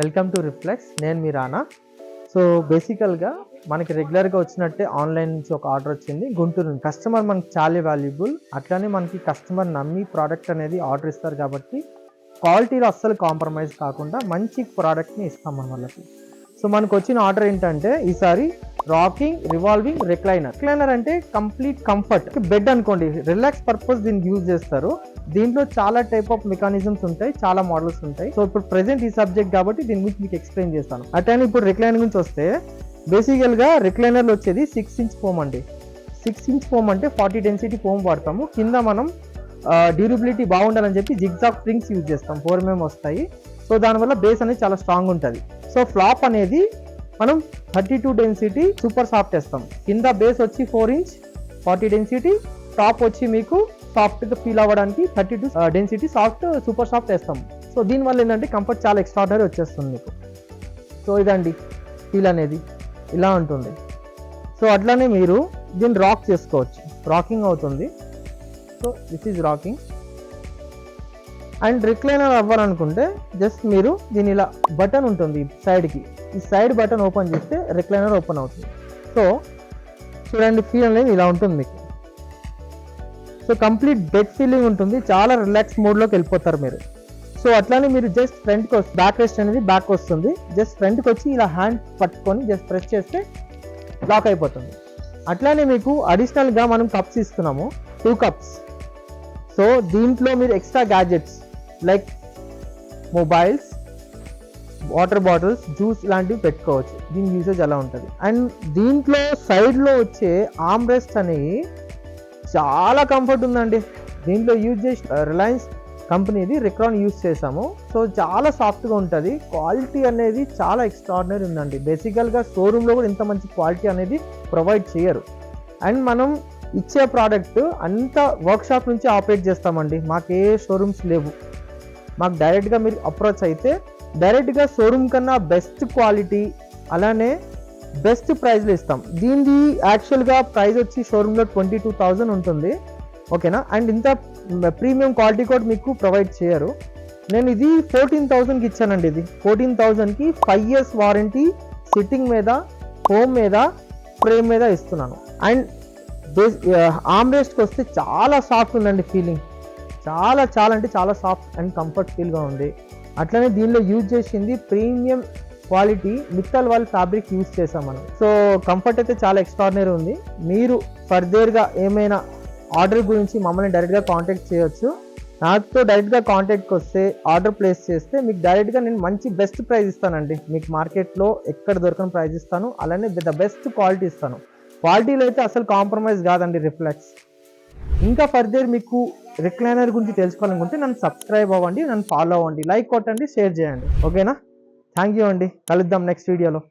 Welcome to reflex. నేను మీ రానా. So బేసికల్గా మనకి రెగ్యులర్గా వచ్చినట్టే ఆన్లైన్ నుంచి ఒక ఆర్డర్ వచ్చింది గుంటూరు నుంచి. కస్టమర్ మనకి చాలా వాల్యుబుల్. అట్లానే మనకి కస్టమర్ నమ్మి ప్రోడక్ట్ అనేది ఆర్డర్ ఇస్తారు కాబట్టి క్వాలిటీలో అస్సలు కాంప్రమైజ్ కాకుండా మంచి ప్రోడక్ట్ని ఇస్తాం మన వాళ్ళకి. సో మనకు వచ్చిన ఆర్డర్ ఏంటంటే ఈసారి రాకింగ్ రివాల్వింగ్ రిక్లైనర్ అంటే కంప్లీట్ కంఫర్ట్ బెడ్ అనుకోండి, రిలాక్స్ పర్పస్ దీన్ని యూజ్ చేస్తారు. దీంట్లో చాలా టైప్ ఆఫ్ మెకానిజమ్స్ ఉంటాయి, చాలా మోడల్స్ ఉంటాయి. సో ఇప్పుడు ప్రెసెంట్ ఈ సబ్జెక్ట్ కాబట్టి దీని గురించి మీకు ఎక్స్ప్లెయిన్ చేస్తాను. అట్లనే ఇప్పుడు రిక్లైనర్ గురించి వస్తే బేసికల్గా రిక్లైనర్లో వచ్చేది 6 ఇంచ్ ఫోమ్ అండి. 6 ఇంచ్ ఫోమ్ అంటే 40 డెన్సిటీ ఫోమ్ వాడతాము. కింద మనం డ్యూరబిలిటీ బాగుండాలని చెప్పి జిగ్జాగ్ స్ప్రింగ్స్ యూజ్ చేస్తాం. 4 mm వస్తాయి. సో దానివల్ల బేస్ అనేది చాలా స్ట్రాంగ్ ఉంటుంది. సో ఫ్లాప్ అనేది మనం 32 డెన్సిటీ సూపర్ సాఫ్ట్ వేస్తాం. కింద బేస్ వచ్చి 4 ఇంచ్ 40 డెన్సిటీ, టాప్ వచ్చి మీకు సాఫ్ట్గా ఫీల్ అవ్వడానికి 32 డెన్సిటీ సాఫ్ట్ సూపర్ సాఫ్ట్ వేస్తాం. సో దీనివల్ల ఏంటంటే కంఫర్ట్ చాలా ఎక్స్ట్రాడనరీ వచ్చేస్తుంది మీకు. సో ఇదండి ఫీల్ అనేది ఇలా ఉంటుంది. సో అట్లానే మీరు దీన్ని రాక్ చేసుకోవచ్చు, రాకింగ్ అవుతుంది. So this is rocking. And recliner అవ్వాలనుకుంటే జస్ట్ మీరు దీని ఇలా బటన్ ఉంటుంది సైడ్కి, ఈ సైడ్ బటన్ ఓపెన్ చేస్తే రిక్లైనర్ ఓపెన్ అవుతుంది. సో చూడండి ఫీల్ అనేది ఇలా ఉంటుంది మీకు. సో కంప్లీట్ బెడ్ ఫీలింగ్ ఉంటుంది, చాలా రిలాక్స్ మోడ్లోకి వెళ్ళిపోతారు మీరు. సో అట్లానే మీరు జస్ట్ ఫ్రంట్కి వస్తే బ్యాక్ రెస్ట్ అనేది బ్యాక్ వస్తుంది. జస్ట్ ఫ్రంట్కి వచ్చి ఇలా హ్యాండ్ పట్టుకొని జస్ట్ ప్రెస్ చేస్తే లాక్ అయిపోతుంది. అట్లానే మీకు అడిషనల్గా మనం కప్స్ ఇస్తున్నాము, 2 కప్స్. సో దీంట్లో మీరు extra gadgets like mobiles, water bottles, juice ఇలాంటివి పెట్టుకోవచ్చు. దీని యూసేజ్ అలా ఉంటుంది. అండ్ దీంట్లో సైడ్లో వచ్చే ఆర్మ్ రెస్ట్ అనేవి చాలా కంఫర్ట్ ఉందండి. దీంట్లో యూజ్ చేసి రిలయన్స్ కంపెనీది రిక్రాన్ యూజ్ చేసాము. సో చాలా సాఫ్ట్గా ఉంటుంది. క్వాలిటీ అనేది చాలా ఎక్స్ట్రాడినరీ ఉందండి. బేసికల్గా షోరూంలో కూడా ఇంత మంచి క్వాలిటీ అనేది ప్రొవైడ్ చేయరు. అండ్ మనం ఇచ్చే ప్రోడక్ట్ అంతా వర్క్షాప్ నుంచి ఆపరేట్ చేస్తామండి. మాకు ఏ షోరూమ్స్ లేవు. మాకు డైరెక్ట్గా మీరు అప్రోచ్ అయితే డైరెక్ట్గా షోరూమ్ కన్నా బెస్ట్ క్వాలిటీ అలానే బెస్ట్ ప్రైస్లో ఇస్తాం. దీనిది యాక్చువల్గా ప్రైస్ వచ్చి షోరూంలో 22,000 ఉంటుంది, ఓకేనా. అండ్ ఇంత ప్రీమియం క్వాలిటీ కూడా మీకు ప్రొవైడ్ చేయరు. నేను ఇది 14,000కి ఇచ్చానండి. ఇది 14,000కి 5 years వారంటీ సిట్టింగ్ మీద, హోమ్ మీద, ఫ్రేమ్ మీద ఇస్తున్నాను. అండ్ ఆర్మ్ రెస్ట్కి వస్తే చాలా సాఫ్ట్ ఉందండి ఫీలింగ్. చాలా చాలా అంటే చాలా సాఫ్ట్ అండ్ కంఫర్ట్ ఫీల్గా ఉంది. అట్లనే దీనిలో యూజ్ చేసింది premium quality Mittal wall fabric use చేసాం మనం. సో కంఫర్ట్ అయితే చాలా ఎక్స్ట్రాడినరీ ఉంది. మీరు ఫర్దర్గా ఏమైనా ఆర్డర్ గురించి మమ్మల్ని డైరెక్ట్గా కాంటాక్ట్ చేయొచ్చు. నాతో డైరెక్ట్గా కాంటాక్ట్కి వస్తే ఆర్డర్ ప్లేస్ చేస్తే మీకు డైరెక్ట్గా నేను మంచి బెస్ట్ ప్రైస్ ఇస్తానండి. మీకు మార్కెట్లో ఎక్కడ దొరకని ప్రైస్ ఇస్తాను, అలానే ద బెస్ట్ క్వాలిటీ ఇస్తాను. క్వాలిటీలో అయితే అసలు కాంప్రమైజ్ కాదండి రిఫ్లెక్స్. ఇంకా ఫర్దర్ మీకు రిక్లైనర్ గురించి తెలుసుకోవాలనుకుంటే నన్ను సబ్స్క్రైబ్ అవ్వండి, నన్ను ఫాలో అవ్వండి, లైక్ కొట్టండి, షేర్ చేయండి, ఓకేనా. థ్యాంక్ యూ అండి. కలుద్దాం నెక్స్ట్ వీడియోలో.